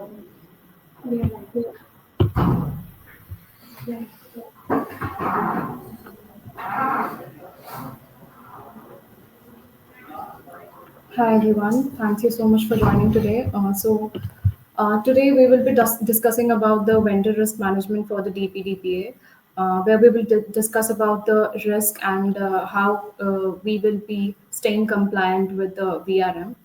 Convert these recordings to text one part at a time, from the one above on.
Hi everyone, thank you so much for joining today. Today we will be discussing about the vendor risk management for the DPDPA, where we will discuss about the risk and how we will be staying compliant with the VRM.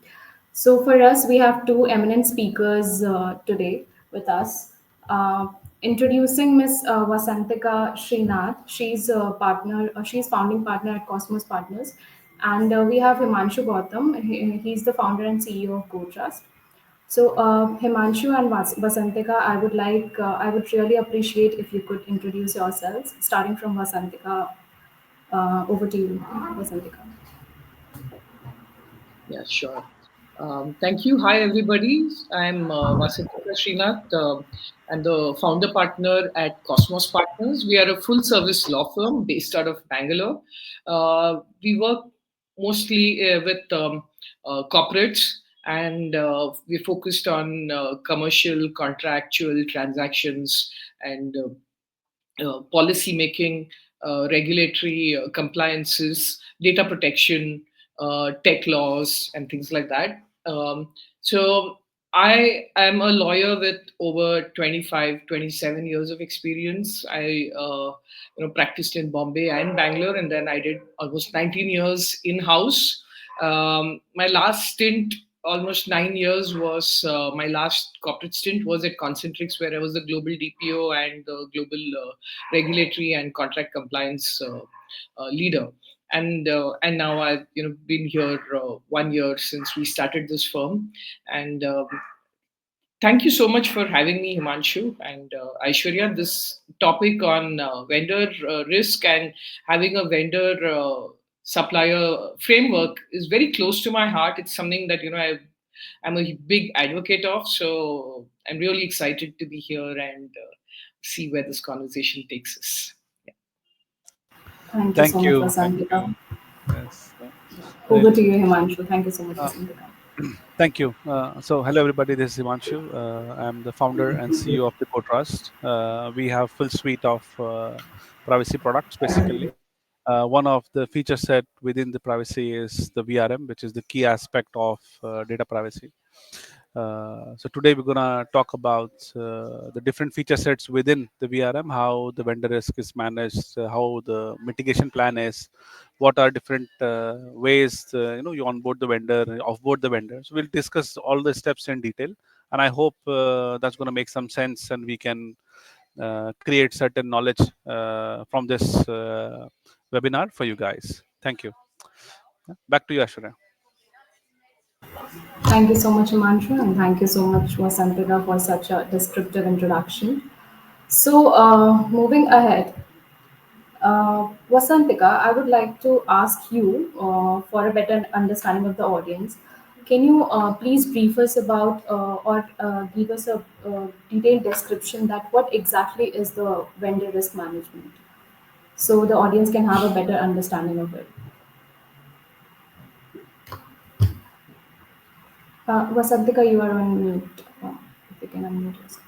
So for us, we have two eminent speakers today with us. Uh, Introducing Miss Vasantika Srinath. She's a partner. She's founding partner at Cosmos Partners, and we have Himanshu Gautam. He's the founder and CEO of GoTrust. So Himanshu and Vasantika, I would really appreciate if you could introduce yourselves, starting from Vasantika. Over to you, Vasantika. Yeah, sure. Thank you. Hi, everybody. I'm Vasantika Srinath. I'm the founder partner at Cosmos Partners. We are a full service law firm based out of Bangalore. We work mostly with corporates, and we're focused on commercial, contractual transactions and policy making, regulatory compliances, data protection, tech laws, and things like that. So I am a lawyer with over 25, 27 years of experience. I practiced in Bombay and Bangalore, and then I did almost 19 years in house. My last stint, almost 9 years, was my last corporate stint was at Concentrix, where I was the global DPO and the global regulatory and contract compliance leader. And now I've been here 1 year since we started this firm, and thank you so much for having me, Himanshu and Aishwarya. This topic on vendor risk and having a vendor supplier framework is very close to my heart. It's something that I'm a big advocate of. So I'm really excited to be here and see where this conversation takes us. Yeah. Thank you so Thank much, you. Thank Vasantika. you. Yes. Over Really. to you, Himanshu. Thank you so much, Uh, Vasantika. Thank you. So, hello everybody. This is Himanshu. I'm the founder and CEO of the GoTrust. We have full suite of privacy products. Basically, one of the feature set within the privacy is the VRM, which is the key aspect of data privacy. So today we're gonna talk about the different feature sets within the VRM, how the vendor risk is managed, how the mitigation plan is, what are different ways you onboard the vendor, offboard the vendor. So we'll discuss all the steps in detail, and I hope that's gonna make some sense, and we can create certain knowledge from this webinar for you guys. Thank you. Back to you, Ashwarya. Thank you so much, Himanshu, and thank you so much, Vasantika, for such a descriptive introduction. So, moving ahead, Vasantika, I would like to ask you for a better understanding of the audience. Can you please brief us about or give us a detailed description that what exactly is the vendor risk management, so the audience can have a better understanding of it? Vasantika, you are on mute. If you can unmute yourself.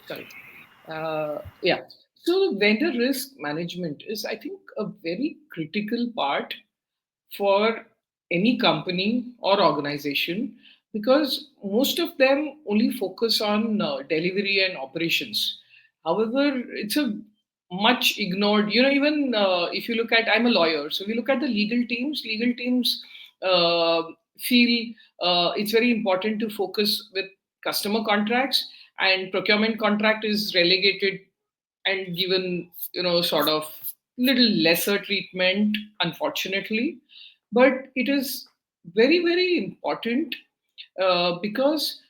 Sorry. Yeah. So vendor risk management is, I think, a very critical part for any company or organization, because most of them only focus on delivery and operations. However, it's a much ignored, even if you look at, I'm a lawyer, so we look at the legal teams uh, feel it's very important to focus with customer contracts, and procurement contract is relegated and given sort of little lesser treatment, unfortunately. But it is very, very important, because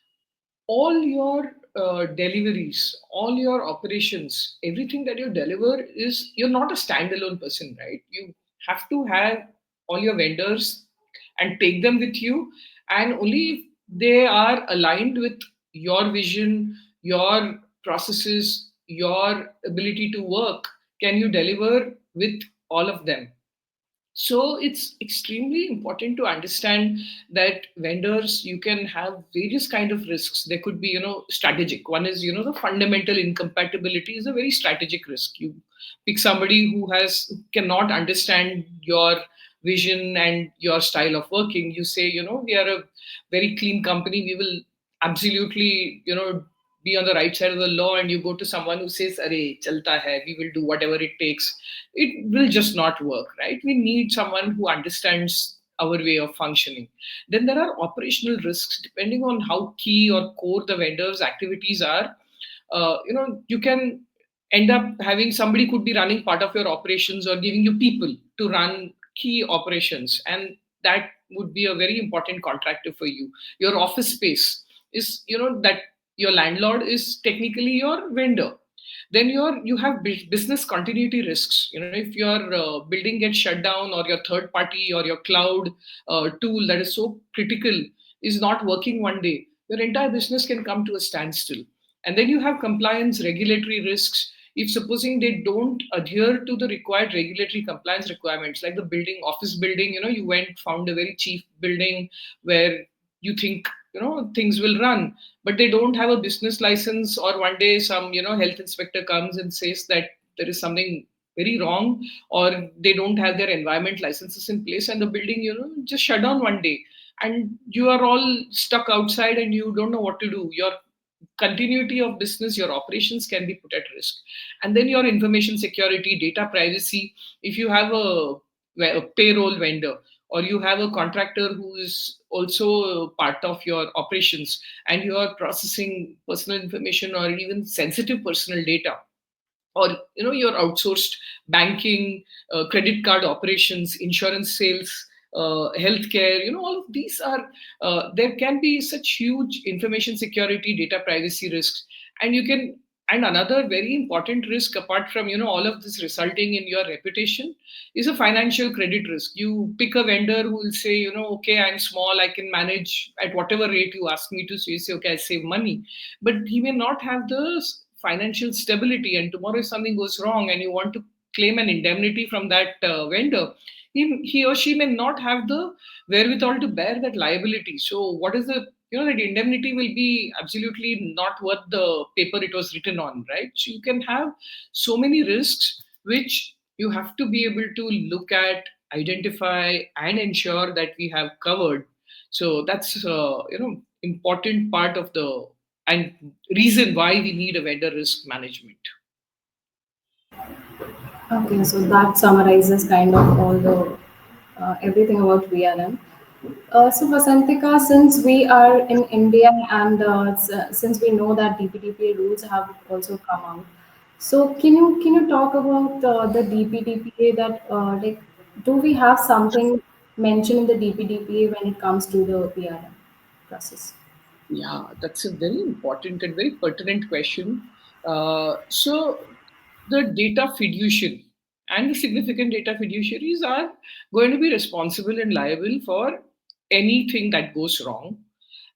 all your deliveries, all your operations, everything that you deliver, is you're not a standalone person, right? You have to have all your vendors and take them with you, and only if they are aligned with your vision, your processes, your ability to work, can you deliver with all of them. So it's extremely important to understand that vendors, you can have various kind of risks. There could be, strategic. One is, the fundamental incompatibility is a very strategic risk. You pick somebody who cannot understand your vision and your style of working. You say, we are a very clean company. We will absolutely, be on the right side of the law, and you go to someone who says, "Arey, chalta hai, we will do whatever it takes," it will just not work, right? We need someone who understands our way of functioning. Then there are operational risks depending on how key or core the vendor's activities are. You can end up having somebody could be running part of your operations or giving you people to run key operations, and that would be a very important contractor for you. Your office space is, that your landlord is technically your vendor. Then you have business continuity risks. If your building gets shut down, or your third party or your cloud tool that is so critical is not working one day, your entire business can come to a standstill. And then you have compliance regulatory risks. If supposing they don't adhere to the required regulatory compliance requirements, like the building, office building, you went, found a very cheap building where you think, things will run, but they don't have a business license, or one day some, health inspector comes and says that there is something very wrong, or they don't have their environment licenses in place, and the building, just shut down one day, and you are all stuck outside and you don't know what to do. Your continuity of business, your operations can be put at risk. And then your information security, data privacy. If you have a payroll vendor, or you have a contractor who is also part of your operations, and you are processing personal information or even sensitive personal data, or your outsourced banking, credit card operations, insurance sales, healthcare, all of these are, there can be such huge information security, data privacy risks. And you can, and another very important risk, apart from all of this resulting in your reputation, is a financial credit risk. You pick a vendor who will say, okay, I'm small, I can manage at whatever rate you ask me to. So you say, okay, I save money, but he may not have the financial stability, and tomorrow if something goes wrong and you want to claim an indemnity from that vendor, he or she may not have the wherewithal to bear that liability. So what is the, that indemnity will be absolutely not worth the paper it was written on, right? So you can have so many risks which you have to be able to look at, identify, and ensure that we have covered. So that's important part of the, and reason why we need a vendor risk management. Okay, so that summarizes kind of all the everything about VRM. So Vasantika, since we are in India and since we know that DPDPA rules have also come out, so can you talk about the DPDPA that like do we have something mentioned in the DPDPA when it comes to the VRM process? Yeah, that's a very important and very pertinent question. So, the data fiduciary and the significant data fiduciaries are going to be responsible and liable for anything that goes wrong.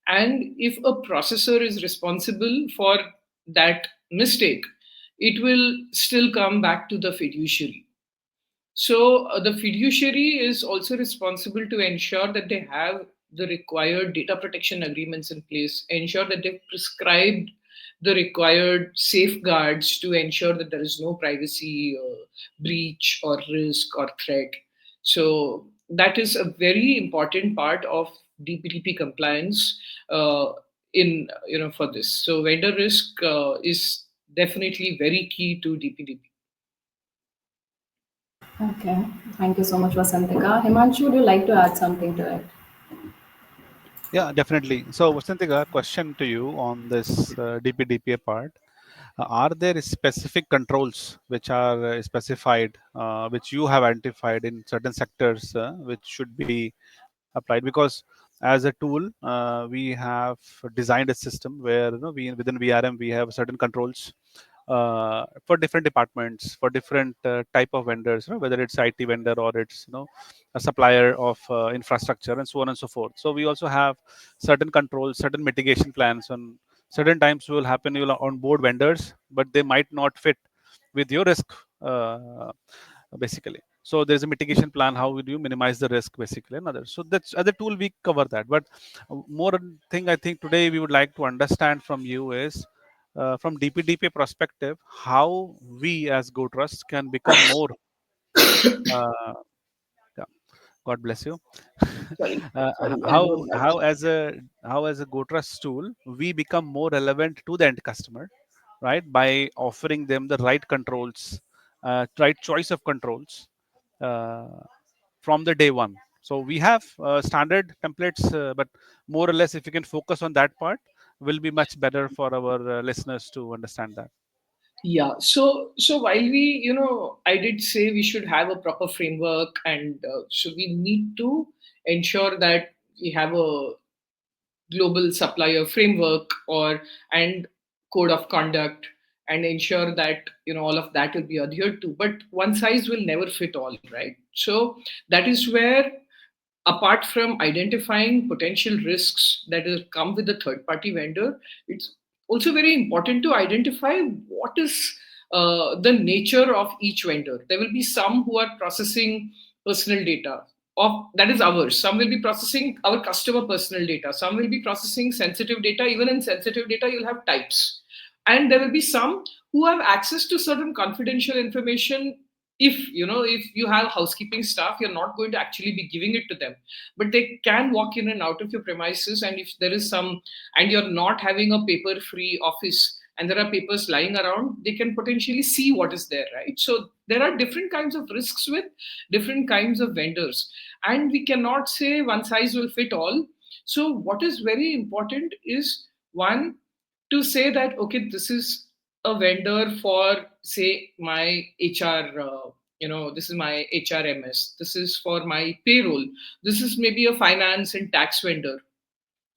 And if a processor is responsible for that mistake, it will still come back to the fiduciary. So the fiduciary is also responsible to ensure that they have the required data protection agreements in place, ensure that they've prescribed the required safeguards to ensure that there is no privacy breach or risk or threat. So that is a very important part of DPDP compliance in for this. So vendor risk is definitely very key to DPDP. Okay, thank you so much, Vasantika. Himanshu, would you like to add something to it? Yeah, definitely. So, Vasantika, question to you on this DPDPA part. Are there specific controls which are specified, which you have identified in certain sectors, which should be applied? Because as a tool, we have designed a system where we within VRM we have certain controls for different departments, for different type of vendors, whether it's IT vendor or it's a supplier of infrastructure and so on and so forth. So we also have certain controls, certain mitigation plans. On certain times will happen, you'll onboard vendors, but they might not fit with your risk, basically. So there's a mitigation plan. How would you minimize the risk, basically, and others. So that's other tool we cover that. But more thing I think today we would like to understand from you is from DPDPA perspective, how we as GoTrust can become more. Uh, yeah, God bless you. Sorry, uh, sorry, I how was how as a GoTrust tool we become more relevant to the end customer, right? By offering them the right controls, right choice of controls uh, from the day one. So we have standard templates, but more or less, if you can focus on that part, will be much better for our listeners to understand that. Yeah. So while we, I did say we should have a proper framework, and so we need to ensure that we have a global supplier framework or and code of conduct, and ensure that all of that will be adhered to. But one size will never fit all, right? So that is where, apart from identifying potential risks that will come with the third party vendor, it's also very important to identify what is the nature of each vendor. There will be some who are processing personal data of that is ours. Some will be processing our customer personal data. Some will be processing sensitive data. Even in sensitive data, you'll have types. And there will be some who have access to certain confidential information. If you have housekeeping staff, you're not going to actually be giving it to them, but they can walk in and out of your premises. And if there is some, and you're not having a paper free office and there are papers lying around, they can potentially see what is there, right? So there are different kinds of risks with different kinds of vendors, and we cannot say one size will fit all. So what is very important is, one, to say that okay, this is a vendor for, say, my HR, this is my HRMS, this is for my payroll, this is maybe a finance and tax vendor.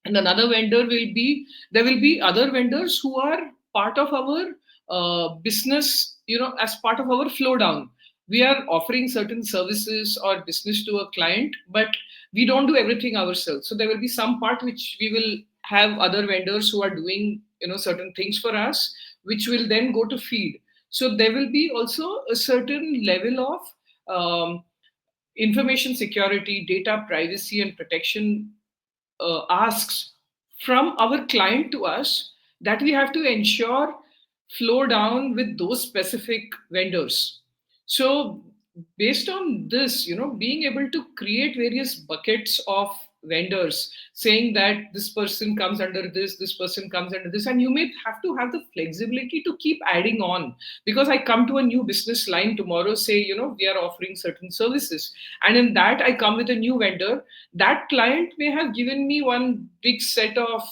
And another vendor will be, there will be other vendors who are part of our business, as part of our flow down. We are offering certain services or business to a client, but we don't do everything ourselves. So there will be some part which we will have other vendors who are doing certain things for us, which will then go to feed. So there will be also a certain level of information security, data privacy and protection asks from our client to us, that we have to ensure flow down with those specific vendors. So based on this, being able to create various buckets of vendors, saying that this person comes under this person comes under this, and you may have to have the flexibility to keep adding on. Because I come to a new business line tomorrow, say, we are offering certain services, and in that I come with a new vendor. That client may have given me one big set of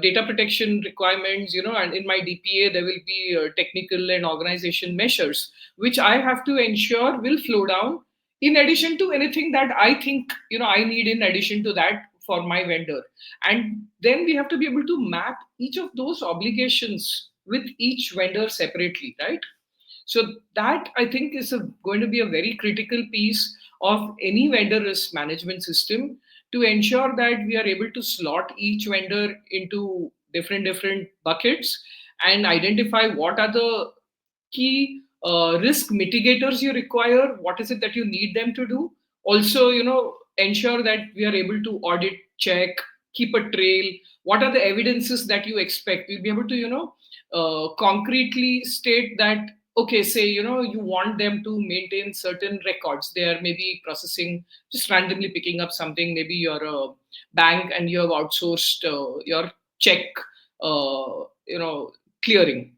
data protection requirements, and in my DPA there will be technical and organization measures which I have to ensure will flow down, in addition to anything that I think I need in addition to that for my vendor. And then we have to be able to map each of those obligations with each vendor separately, right? So that, I think, is going to be a very critical piece of any vendor risk management system, to ensure that we are able to slot each vendor into different buckets, and identify what are the key risk mitigators you require, what is it that you need them to do. Also, ensure that we are able to audit, check, keep a trail. What are the evidences that you expect? We'll be able to concretely state that, okay, say, you want them to maintain certain records. They are maybe processing, just randomly picking up something, maybe you're a bank and you have outsourced your check clearing.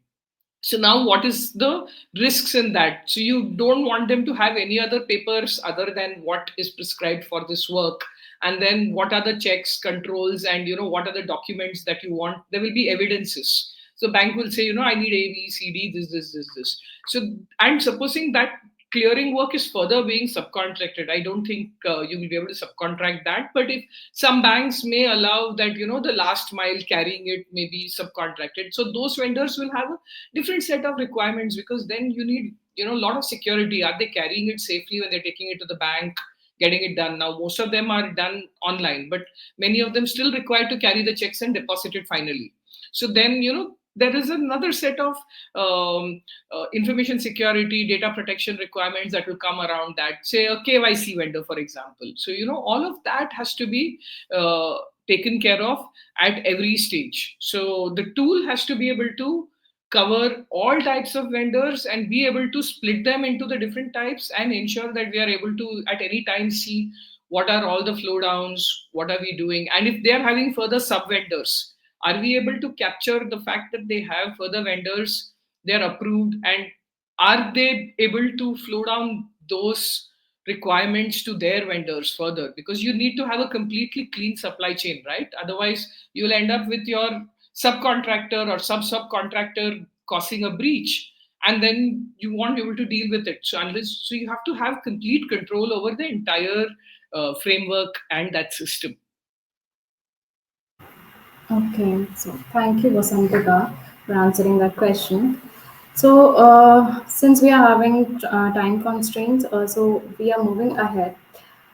So now what is the risks in that? So you don't want them to have any other papers other than what is prescribed for this work. And then what are the checks, controls, and what are the documents that you want? There will be evidences. So bank will say, I need A, B, C, D, this. So, and supposing that clearing work is further being subcontracted, I don't think you will be able to subcontract that. But if some banks may allow that, the last mile carrying it may be subcontracted. So those vendors will have a different set of requirements, because then you need a lot of security. Are they carrying it safely when they're taking it to the bank, getting it done? Now most of them are done online, but many of them still require to carry the checks and deposit it finally. So then there is another set of information security, data protection requirements that will come around that, say a KYC vendor, for example. So, all of that has to be taken care of at every stage. So the tool has to be able to cover all types of vendors and be able to split them into the different types and ensure that we are able to at any time see what are all the flow downs, what are we doing, and if they are having further sub vendors, are we able to capture the fact that they have further vendors, they are approved, and are they able to flow down those requirements to their vendors further? Because you need to have a completely clean supply chain, right? Otherwise you will end up with your subcontractor or subcontractor causing a breach, and then you won't be able to deal with it. So you have to have complete control over the entire framework and that system. Okay, so thank you, Vasantika, for answering that question. So, since we are having time constraints, so we are moving ahead.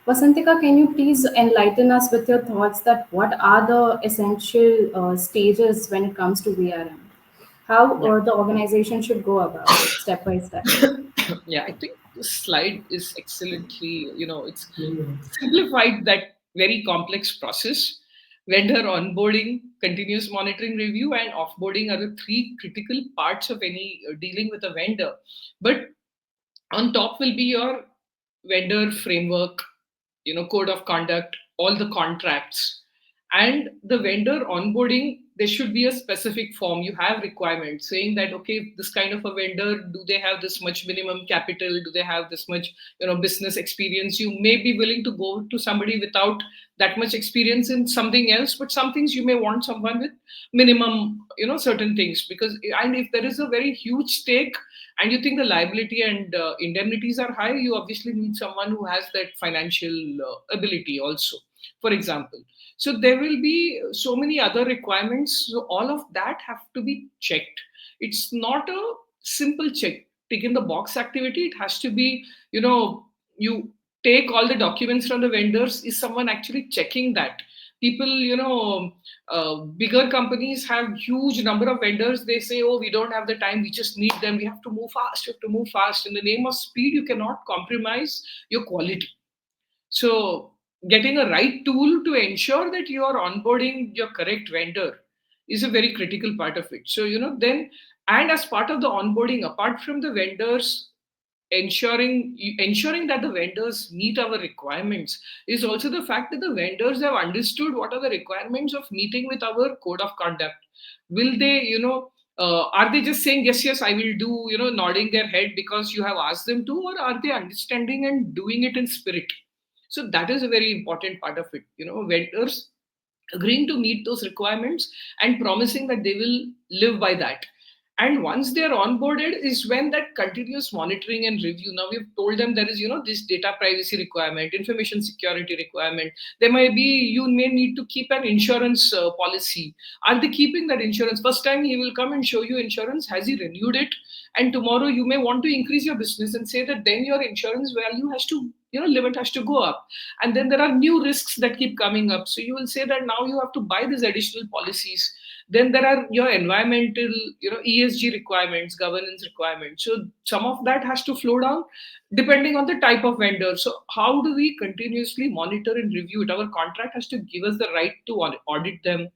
Vasantika, can you please enlighten us with your thoughts that what are the essential stages when it comes to VRM? How Yeah. the organization should go about it step by step? Yeah, I think this slide is excellently, it's simplified that very complex process. Vendor onboarding, continuous monitoring review, and offboarding are the three critical parts of any dealing with a vendor. But on top will be your vendor framework, code of conduct, all the contracts, and the vendor onboarding. There should be a specific form. You have requirements saying that, okay, this kind of a vendor, do they have this much minimum capital, do they have this much business experience? You may be willing to go to somebody without that much experience in something else, but some things you may want someone with minimum, certain things. Because, and if there is a very huge stake and you think the liability and indemnities are high, you obviously need someone who has that financial ability also, for example. So there will be so many other requirements. So all of that have to be checked. It's not a simple tick in the box activity. It has to be, you take all the documents from the vendors. Is someone actually checking that? People, bigger companies have huge number of vendors. They say, oh, we don't have the time, we just need them, we have to move fast, we have to move fast. In the name of speed, you cannot compromise your quality. So getting a right tool to ensure that you are onboarding your correct vendor is a very critical part of it. So, then, and as part of the onboarding, apart from the vendors, ensuring that the vendors meet our requirements is also the fact that the vendors have understood what are the requirements of meeting with our code of conduct. Will they, are they just saying yes, yes, I will do, nodding their head because you have asked them to, or are they understanding and doing it in spirit? So that is a very important part of it. Vendors agreeing to meet those requirements and promising that they will live by that. And once they're onboarded is when that continuous monitoring and review. Now we've told them there is, this data privacy requirement, information security requirement. There may be, you may need to keep an insurance policy. Are they keeping that insurance? First time he will come and show you insurance. Has he renewed it? And tomorrow you may want to increase your business and say that then your insurance value has to, limit has to go up. And then there are new risks that keep coming up. So you will say that now you have to buy these additional policies. Then there are your environmental, ESG requirements, governance requirements. So some of that has to flow down depending on the type of vendor. So how do we continuously monitor and review it? Our contract has to give us the right to audit them,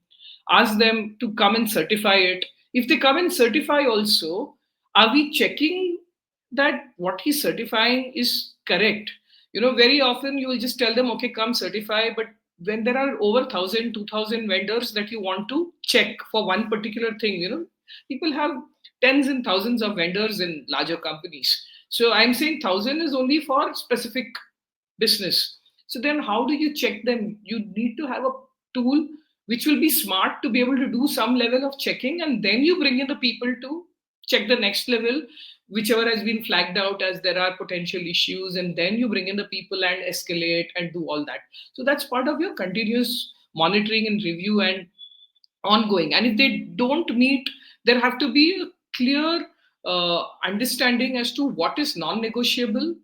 ask them to come and certify it. If they come and certify also, are we checking that what he's certifying is correct? Very often you will just tell them, okay, come certify, but when there are over 1,000, 2,000 vendors that you want to check for one particular thing, people have tens and thousands of vendors in larger companies. So I'm saying 1,000 is only for specific business. So then how do you check them? You need to have a tool which will be smart to be able to do some level of checking, and then you bring in the people to check the next level, whichever has been flagged out as there are potential issues, and then you bring in the people and escalate and do all that. So that's part of your continuous monitoring and review and ongoing. And if they don't meet, there have to be a clear understanding as to what is non-negotiable,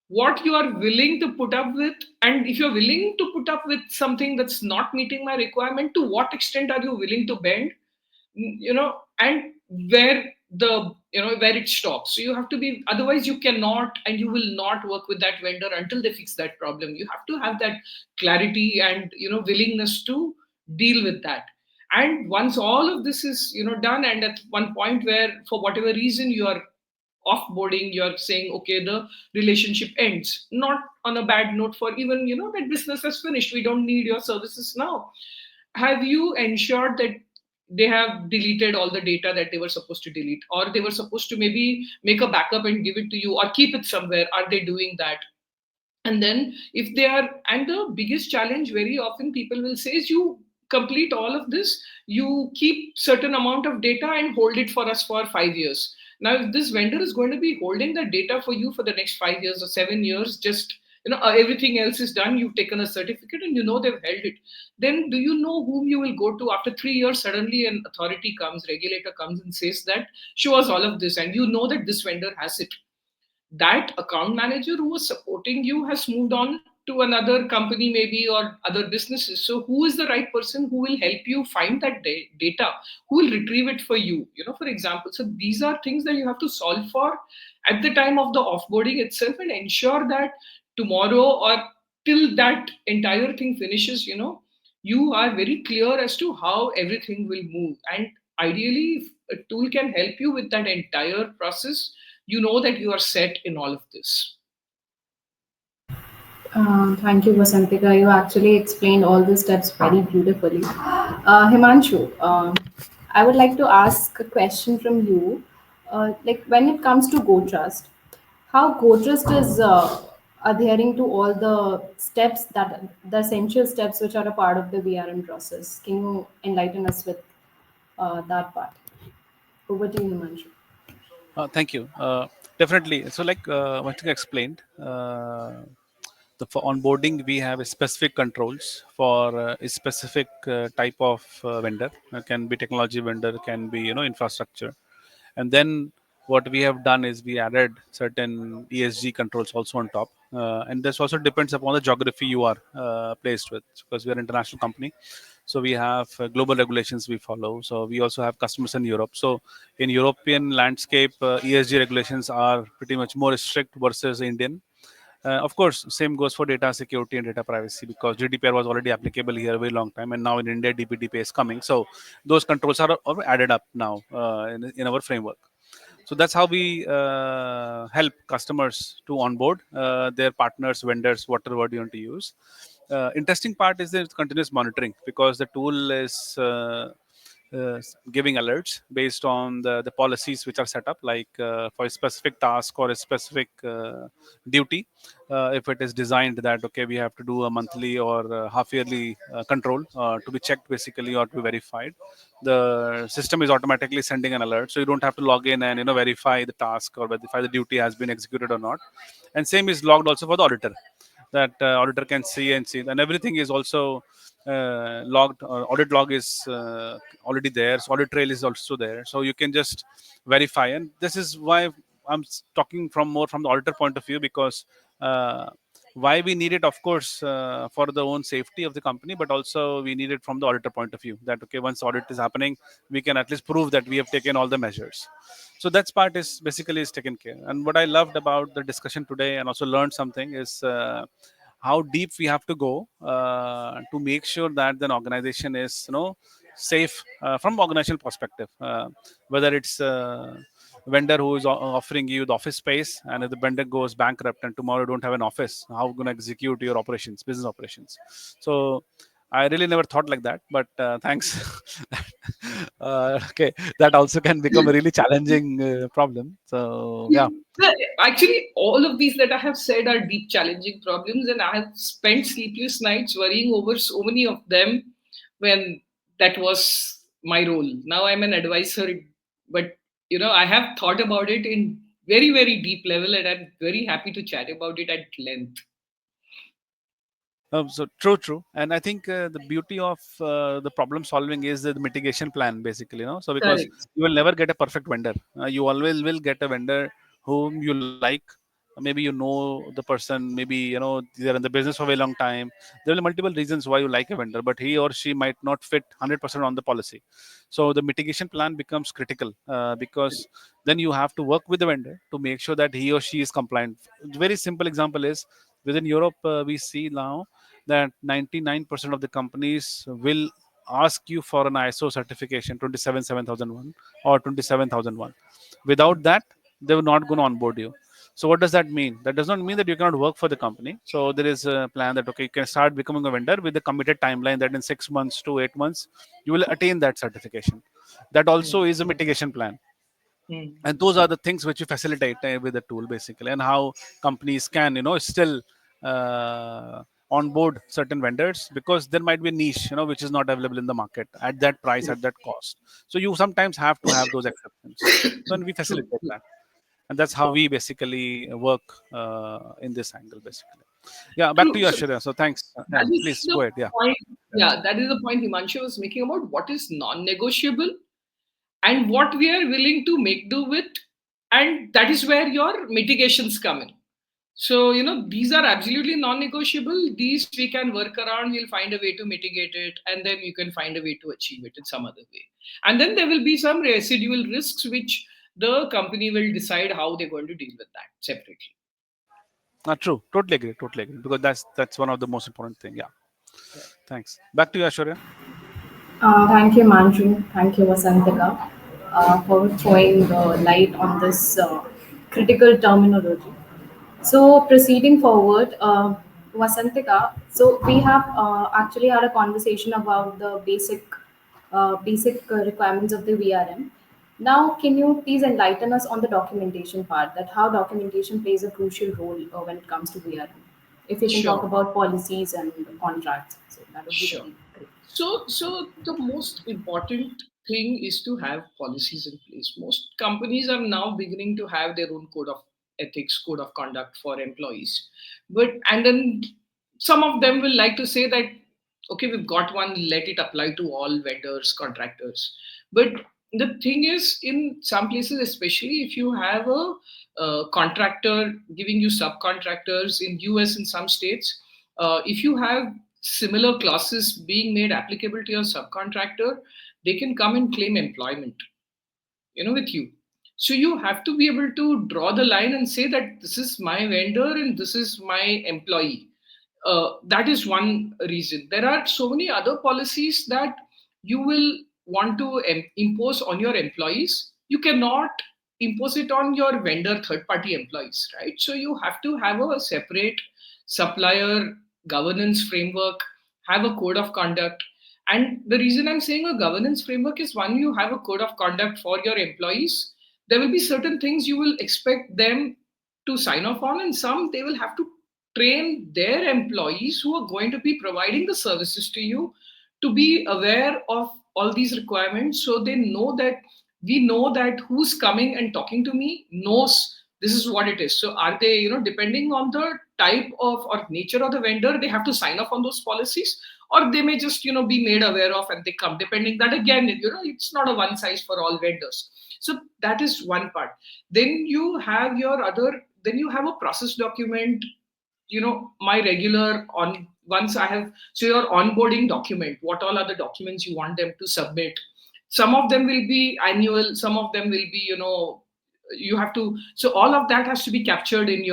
what you are willing to put up with, and if you're willing to put up with something that's not meeting my requirement, to what extent are you willing to bend? and where the where it stops. So you have to be, otherwise you cannot and you will not work with that vendor until they fix that problem. You have to have that clarity and willingness to deal with that. And once all of this is done, and at one point where for whatever reason you are offboarding, you're saying okay, the relationship ends, not on a bad note, for even that business has finished, we don't need your services now. Have you ensured that they have deleted all the data that they were supposed to delete, or they were supposed to maybe make a backup and give it to you or keep it somewhere? Are they doing that? And then if they are, and the biggest challenge very often people will say is, you complete all of this, you keep certain amount of data and hold it for us for 5 years. Now if this vendor is going to be holding that data for you for the next 5 years or 7 years, just everything else is done, you've taken a certificate and they've held it, then do you know whom you will go to? After 3 years, suddenly an authority comes, regulator comes and says that show us all of this, and that this vendor has it. That account manager who was supporting you has moved on to another company maybe, or other businesses. So who is the right person who will help you find that data, who will retrieve it for you, for example? So these are things that you have to solve for at the time of the offboarding itself, and ensure that tomorrow, or till that entire thing finishes, you are very clear as to how everything will move. And ideally, if a tool can help you with that entire process, that you are set in all of this. Thank you, Vasantika. You actually explained all the steps very beautifully. Himanshu, I would like to ask a question from you. Like when it comes to GoTrust, how GoTrust is adhering to all the steps, that the essential steps which are a part of the VRM process. Can you enlighten us with that part? Over to you, Himanshu. Thank you. Definitely. So, like what you explained, for onboarding, we have a specific controls for a specific type of vendor. Can be technology vendor, can be infrastructure, and then what we have done is we added certain ESG controls also on top. And this also depends upon the geography you are placed with, because we are an international company. So we have global regulations we follow. So we also have customers in Europe. So in European landscape, ESG regulations are pretty much more strict versus Indian. Of course, same goes for data security and data privacy, because GDPR was already applicable here a very long time, and now in India DPDPA is coming. So those controls are added up now in our framework. So that's how we help customers to onboard their partners, vendors, whatever word you want to use. Interesting part is the continuous monitoring, because the tool is giving alerts based on the policies which are set up, like for a specific task or a specific duty. If it is designed that, okay, we have to do a monthly or half yearly control to be checked basically, or to be verified, the system is automatically sending an alert. So you don't have to log in and verify the task or verify the duty has been executed or not. And same is logged also for the auditor, that auditor can see, and everything is also logged. Audit log is already there, so audit trail is also there, so you can just verify. And this is why I'm talking from more from the auditor point of view, because why we need it, of course, for the own safety of the company, but also we need it from the auditor point of view, that okay, once audit is happening, we can at least prove that we have taken all the measures. So that's part is basically is taken care. And what I loved about the discussion today and also learned something is how deep we have to go to make sure that the organization is safe from organizational perspective, whether it's vendor who is offering you the office space, and if the vendor goes bankrupt and tomorrow you don't have an office, how you going to execute your operations, business operations? So I really never thought like that, but thanks. Okay, that also can become a really challenging problem. So yeah. Actually, all of these that I have said are deep, challenging problems, and I have spent sleepless nights worrying over so many of them when that was my role. Now I'm an advisor, but I have thought about it in very, very deep level, and I'm very happy to chat about it at length. So true, and I think the beauty of the problem solving is the mitigation plan, basically. So because Correct. you will never get a perfect vendor, you always will get a vendor whom you like, maybe you know the person, maybe they're in the business for a very long time. There will be multiple reasons why you like a vendor, but he or she might not fit 100% on the policy. So the mitigation plan becomes critical, because then you have to work with the vendor to make sure that he or she is compliant. Very simple example is, within Europe, we see now that 99% of the companies will ask you for an ISO certification 27701 or 27001. Without that, they will not going to onboard you. So what does that mean? That does not mean that you cannot work for the company. So there is a plan that, okay, you can start becoming a vendor with a committed timeline that in 6 months to 8 months you will attain that certification. That Mm, also is a mitigation plan. mm, And those are the things which you facilitate with the tool, basically, and how companies can still onboard certain vendors, because there might be a niche which is not available in the market at that price, true, at that cost. So you sometimes have to have those exceptions. So, and we true, facilitate true. that, and that's how we basically work in this angle, basically. Yeah, back to True. you, So Ashwarya. So thanks. Yeah, that is please the go ahead. Yeah. point. Yeah, that is the point Himanshu was making about what is non-negotiable and what we are willing to make do with, and that is where your mitigations come in. So, these are absolutely non-negotiable. These we can work around. We'll find a way to mitigate it, and then you can find a way to achieve it in some other way. And then there will be some residual risks which the company will decide how they're going to deal with that separately. True. Totally agree. Totally agree. Because that's one of the most important thing. Yeah. Right. Thanks. Back to you, Ashwarya. Thank you, Manju. Thank you, Vasantika, for throwing light on this critical terminology. So, proceeding forward, Vasantika, so we have actually had a conversation about the basic requirements of the VRM. Now, can you please enlighten us on the documentation part, that how documentation plays a crucial role when it comes to VRM? If you can talk Sure. about policies and contracts, so that would be Sure. very great. So the most important thing is to have policies in place. Most companies are now beginning to have their own code of ethics, code of conduct for employees. And then some of them will like to say that, okay, we've got one, let it apply to all vendors, contractors. But the thing is, in some places, especially if you have a contractor giving you subcontractors in US in some states, if you have similar clauses being made applicable to your subcontractor, they can come and claim employment, with you. So you have to be able to draw the line and say that this is my vendor and this is my employee. That is one reason. There are so many other policies that you will want to impose on your employees. You cannot impose it on your vendor third party employees, right? So you have to have a separate supplier governance framework, have a code of conduct. And the reason I'm saying a governance framework is, one, you have a code of conduct for your employees. There will be certain things you will expect them to sign off on, and some they will have to train their employees who are going to be providing the services to you to be aware of all these requirements, so they know that we know that who's coming and talking to me knows this is what it is. So are they, depending on the type of or nature of the vendor, they have to sign off on those policies, or they may just, be made aware of and they come, depending. That again, it's not a one size for all vendors. So that is one part. Then you have a process document, my regular on once I have, so your onboarding document, what all are the documents you want them to submit. Some of them will be annual, some of them will be, you have to, so all of that has to be captured in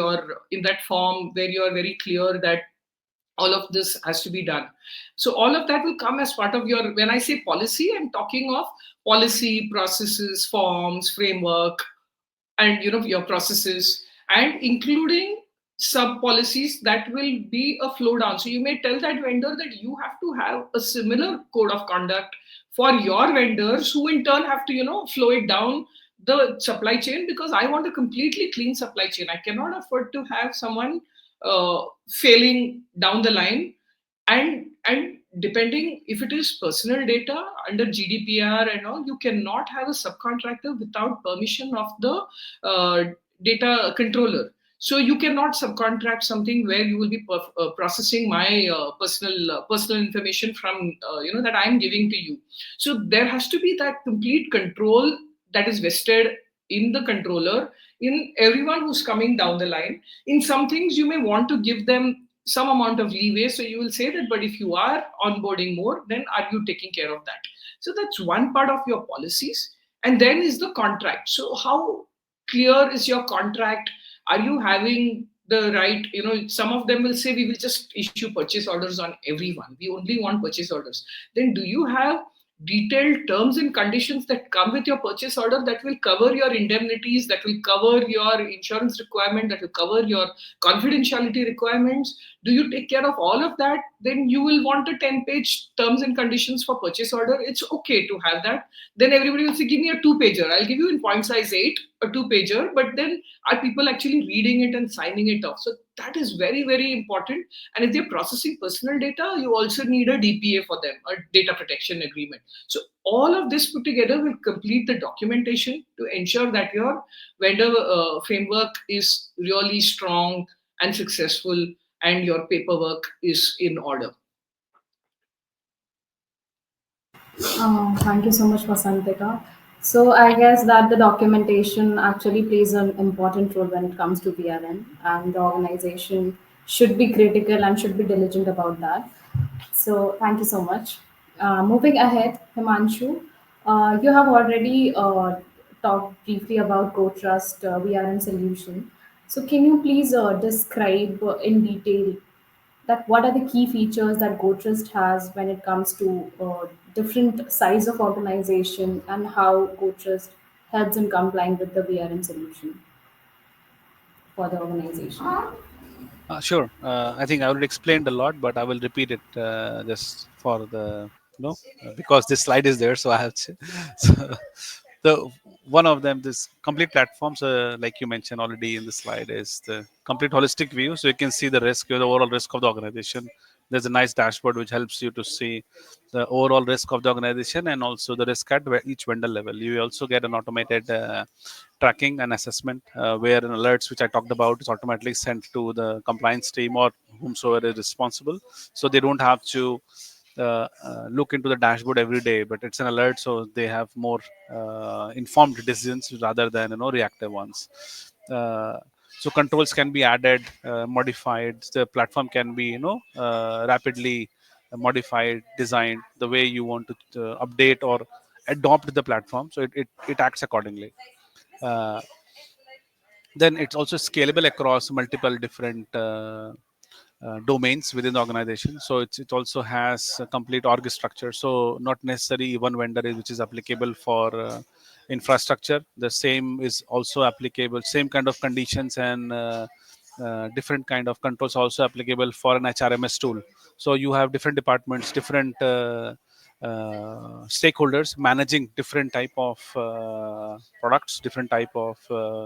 that form where you are very clear that all of this has to be done. So all of that will come as part of your, when I say policy, I'm talking of policy, processes, forms, framework, and your processes, and including sub policies that will be a flow down. So you may tell that vendor that you have to have a similar code of conduct for your vendors, who in turn have to flow it down the supply chain, because I want a completely clean supply chain. I cannot afford to have someone failing down the line. And depending, if it is personal data under GDPR and all, you cannot have a subcontractor without permission of the data controller. So you cannot subcontract something where you will be processing my personal information from that I am giving to you. So there has to be that complete control that is vested in the controller, in everyone who's coming down the line. In some things, you may want to give them some amount of leeway. So you will say that, but if you are onboarding more, then are you taking care of that? So that's one part of your policies. And then is the contract. So how clear is your contract? Are you having the right, some of them will say we will just issue purchase orders on everyone. We only want purchase orders. Then do you have detailed terms and conditions that come with your purchase order that will cover your indemnities, that will cover your insurance requirement, that will cover your confidentiality requirements? Do you take care of all of that? Then you will want a 10-page terms and conditions for purchase order. It's okay to have that. Then everybody will say, give me a 2-pager. I'll give you in point size 8, a 2-pager, but then are people actually reading it and signing it off? So that is very, very important. And if they're processing personal data, you also need a DPA for them, a data protection agreement. So all of this put together will complete the documentation to ensure that your vendor framework is really strong and successful, and your paperwork is in order. Thank you so much, Vasantika. So I guess that the documentation actually plays an important role when it comes to VRM, and the organization should be critical and should be diligent about that. So thank you so much. Moving ahead, Himanshu, you have already talked briefly about GoTrust VRM solution. So can you please describe in detail that what are the key features that GoTrust has when it comes to different size of organization, and how GoTrust helps in complying with the VRM solution for the organization? Sure. I think I already explained a lot, but I will repeat it just for the because this slide is there, so I have to. So, the one of them, this complete platforms, like you mentioned already in the slide, is the complete holistic view. So you can see the risk, the overall risk of the organization. There's a nice dashboard which helps you to see the overall risk of the organization and also the risk at each vendor level. You also get an automated tracking and assessment where an alerts which I talked about is automatically sent to the compliance team or whomsoever is responsible, so they don't have to look into the dashboard every day, but it's an alert, so they have more informed decisions rather than reactive ones. uh, so controls can be added, modified. The platform can be rapidly modified, designed the way you want to update or adopt the platform, so it acts accordingly. uh, then it's also scalable across multiple different domains within the organization. So it also has a complete org structure. So not necessarily one vendor which is applicable for infrastructure. The same is also applicable. Same kind of conditions and different kind of controls also applicable for an HRMS tool. So you have different departments, different stakeholders managing different type of products, different type of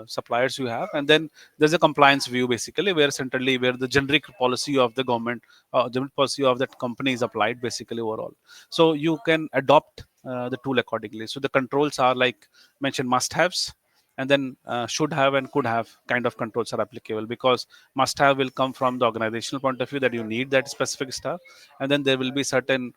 suppliers you have, and then there's a compliance view basically where centrally where the generic policy of the government, generic policy of that company is applied basically overall. So you can adopt the tool accordingly. So the controls are like mentioned must-haves, and then should have and could have kind of controls are applicable, because must have will come from the organizational point of view that you need that specific stuff, and then there will be certain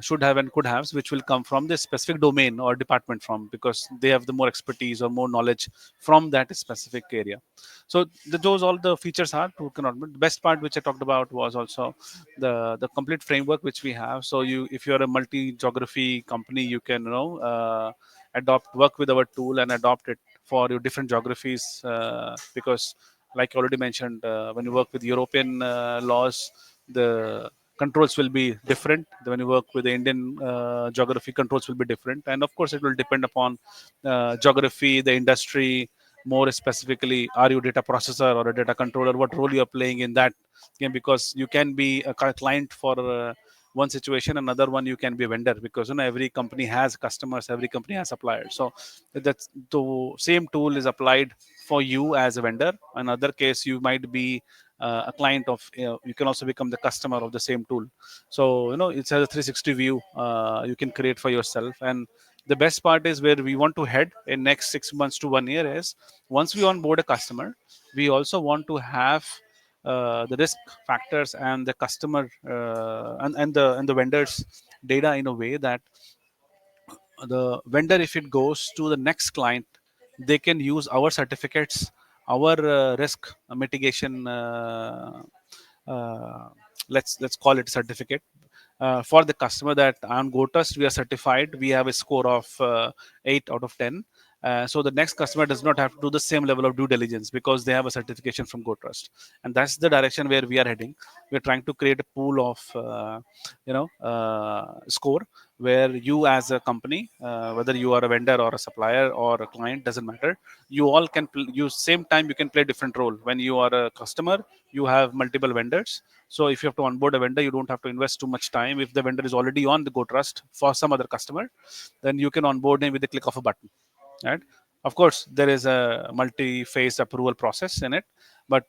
should have and could haves which will come from the specific domain or department, from because they have the more expertise or more knowledge from that specific area. So those all the features are to cannot. The best part which I talked about was also the complete framework which we have. So you, if you're a multi geography company, you can adopt, work with our tool and adopt it for your different geographies, because like I already mentioned, when you work with European laws, the controls will be different. When you work with the Indian geography, controls will be different, and of course it will depend upon geography, the industry. More specifically, are you data processor or a data controller? What role you are playing in that game? Because you can be a client for one situation, another one you can be a vendor, because every company has customers, every company has suppliers. So that's the same tool is applied for you as a vendor. Another case, you might be a client of, you can also become the customer of the same tool. So it has a 360 view you can create for yourself. And the best part is where we want to head in next 6 months to 1 year is, once we onboard a customer, we also want to have the risk factors and the customer and the vendors data in a way that the vendor, if it goes to the next client, they can use our certificates, our risk mitigation. Uh, let's call it certificate for the customer, that on GoTrust we are certified. We have a score of 8 out of 10. So the next customer does not have to do the same level of due diligence because they have a certification from GoTrust, and that's the direction where we are heading. We're trying to create a pool of score where you as a company, whether you are a vendor or a supplier or a client, doesn't matter. You all can you same time you can play different role. When you are a customer, you have multiple vendors. So if you have to onboard a vendor, you don't have to invest too much time. If the vendor is already on the GoTrust for some other customer, then you can onboard him with the click of a button, right? Of course, there is a multi-phase approval process in it, but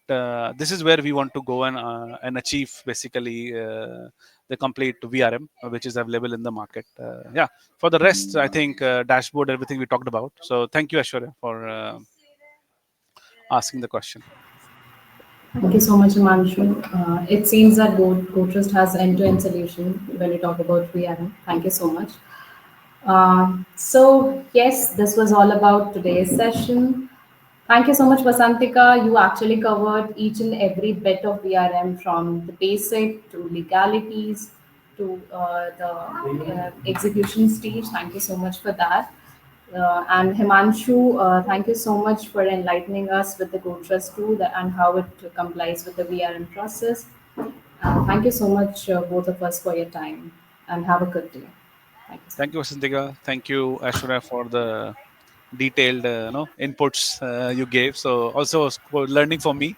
this is where we want to go and achieve basically the complete VRM, which is available in the market. Yeah. For the rest, I think dashboard, everything we talked about. So thank you, Ashwarya, for asking the question. Thank you so much, Himanshu. It seems that GoTrust has end-to-end solution when we talk about VRM. Thank you so much. So yes, this was all about today's session. Thank you so much, Vasantika. You actually covered each and every bit of VRM, from the basic to legalities to the execution stage. Thank you so much for that. And Himanshu, thank you so much for enlightening us with the GoTrust tool and how it complies with the VRM process. Thank you so much, both of us, for your time, and have a good day. Thank you so Thank you, much. Vasantika. Thank you, Ashwarya, for the detailed inputs you gave. So also learning for me